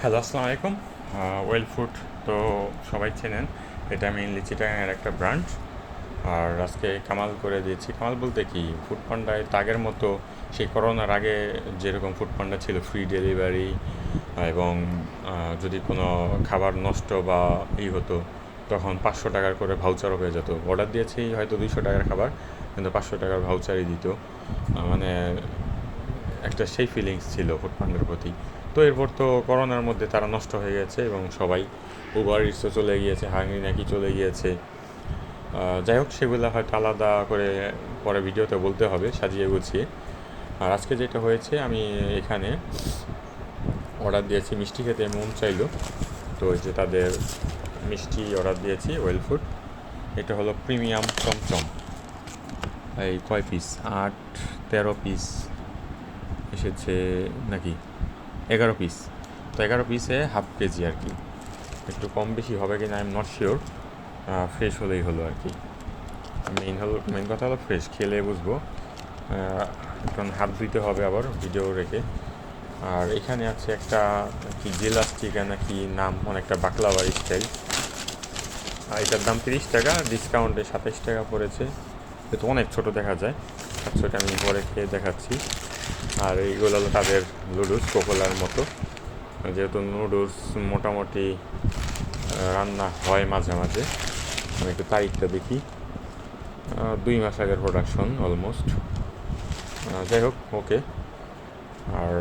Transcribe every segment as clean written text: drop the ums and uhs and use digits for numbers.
Hello, আসসালামু আলাইকুম। Well food তো সবাই চেনেন। এটা মেইনলি চিটাগাংয়ের একটা ব্রাঞ্চ। আর আজকে কামাল করে দিয়েছি। কামাল বলতে কি, ফুড পান্ডায় আগের মতো সেই করোনার আগে যেরকম ফুড পান্ডা ছিল, ফ্রি ডেলিভারি এবং যদি কোনো খাবার নষ্ট বা হতো, তখন 500 টাকার করে ভাউচারও হয়ে যেত। অর্ডার দিয়েছি হয়তো 200 টাকার খাবার, কিন্তু 500 টাকার ভাউচারই দিত। মানে একটা সেই ফিলিংস ছিল ফুড পান্ডার প্রতি। তো এরপর তো করোনার মধ্যে তারা নষ্ট হয়ে গেছে এবং সবাই উবার ইটসও চলে গিয়েছে, হাঙ্গি নাকি চলে গিয়েছে। যাই হোক, সেগুলো হয়তো আলাদা করে পরে ভিডিওতে বলতে হবে সাজিয়ে গুছিয়ে। আর আজকে যেটা হয়েছে, আমি এখানে অর্ডার দিয়েছি, মিষ্টি খেতে মন চাইলো, তো ওই যে তাদের মিষ্টি অর্ডার দিয়েছি ওয়েল ফুড। এটা হলো প্রিমিয়াম চমচম। এই কয় পিস, 8-13 পিস এসেছে নাকি, 11 পিস। তো 11 পিসে হাফ কেজি আর কি, একটু কম বেশি হবে কি না I am not sure. Fresh হলেই হলো আর কি। মেইন কথা হলো ফ্রেশ, খেলে বুঝবো। এখন হাত ধুইতে হবে আবার ভিডিও রেখে। আর এখানে আছে একটা কি জেলাস্টিকা নাকি নাম, অনেকটা বাকলাওয়ার স্টাইল। এটার দাম 30 টাকা, ডিসকাউন্টে 27 টাকা পড়েছে। এটা অনেক ছোট দেখা যায়। আচ্ছা, এটা আমি পরে খেয়ে দেখাচ্ছি। আর এইগুলো হলো তাদের লুডুস, কোকোলার মতো। যেহেতু নুডলস মোটামুটি রান্না হয় মাঝে মাঝে, আমি একটু তারিখটা দেখি, 2 মাস আগের প্রোডাকশন অলমোস্ট। যাই হোক, ওকে। আর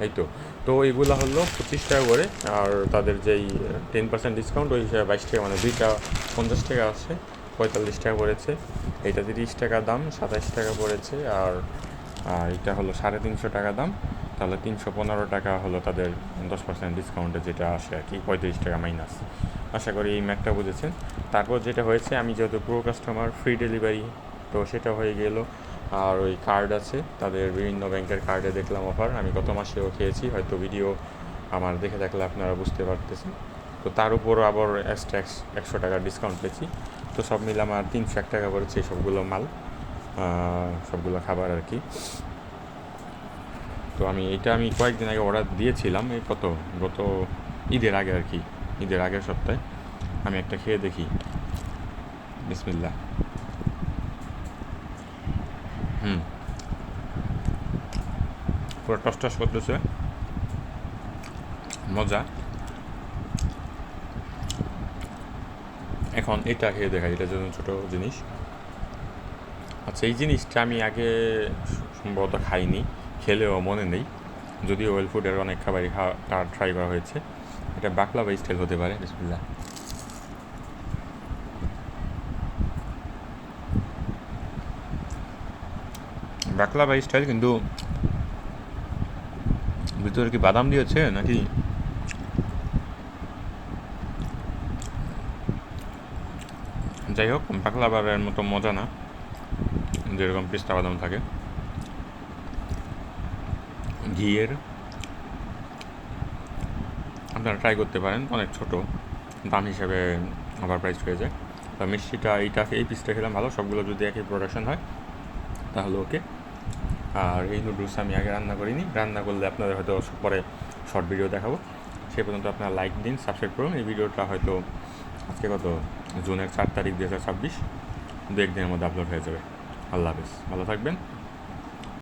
এই তো, তো এইগুলো হলো 25 টাকা করে। আর তাদের যেই 10% ডিসকাউন্ট, ওই হিসাবে 22 টাকা, মানে দুইটা 50 টাকা আছে, 45 টাকা পড়েছে। এইটা 30 টাকা দাম, 27 টাকা পড়েছে। আর এটা হলো 350 টাকা দাম, তাহলে 315 টাকা হলো তাদের 10% ডিসকাউন্টে যেটা আসে আর কি, 35 টাকা মাইনাস। আশা করি এই ম্যাথটা বুঝেছেন। তারপর যেটা হয়েছে, আমি যেহেতু পুরো কাস্টমার, ফ্রি ডেলিভারি, তো সেটা হয়ে গেল। আর ওই কার্ড আছে তাদের, বিভিন্ন ব্যাংকের কার্ডে দেখলাম অফার, আমি গত মাসেও খেয়েছি, হয়তো ভিডিও আমার দেখে থাকলে আপনারা বুঝতে পারতেছেন। তো তার উপরও আবার এক্সট্রা 100 টাকা ডিসকাউন্ট পেয়েছি। তো সব মিলে আমার 301 টাকা পড়েছে সবগুলো মাল, সবগুলো খাবার আর কি। তো আমি কয়েকদিন আগে অর্ডার দিয়েছিলাম, এই গত ঈদের আগে আর কি, ঈদের আগের সপ্তাহে। আমি একটা খেয়ে দেখি, বিসমিল্লাহ। হুম, পুরো টস টস করতেছে, মজা। এখন এটা খেয়ে দেখাই, এটা যেন ছোটো জিনিস। আচ্ছা, এই জিনিসটা আমি আগে সম্ভবত খাইনি, খেলেও মনে নেই। যদিও ওয়েল ফুডের অনেক খাবারই ট্রাই করা হয়েছে। এটা বাকলাভা স্টাইল হতে পারে, বিসমিল্লাহ। বাকলাভা স্টাইল, কিন্তু ভিতরে কি বাদাম দিয়েছে নাকি, যাই হোক, বাকলাভার মতো মজা না, যেরকম পিস্তা বাদাম থাকে। ঘিয়ের আপনারা ট্রাই করতে পারেন, অনেক ছোট, দাম হিসেবে ওভার প্রাইস হয়ে যায়। তো মিষ্টিটা এই পিসটা খেলাম ভালো, সবগুলো যদি একই প্রোডাকশন হয় তাহলে ওকে। আর এই নুডলস আমি আগে রান্না করিনি, রান্না করলে আপনাদের হয়তো পরে শর্ট ভিডিও দেখাবো। সে পর্যন্ত আপনারা লাইক দিন, সাবস্ক্রাইব করুন। এই ভিডিওটা হয়তো আজকে জুনের 4 তারিখ 2026, 2-1 দিনের মধ্যে আপলোড হয়ে যাবে। আল্লাহ হাফেজ, ভালো থাকবেন।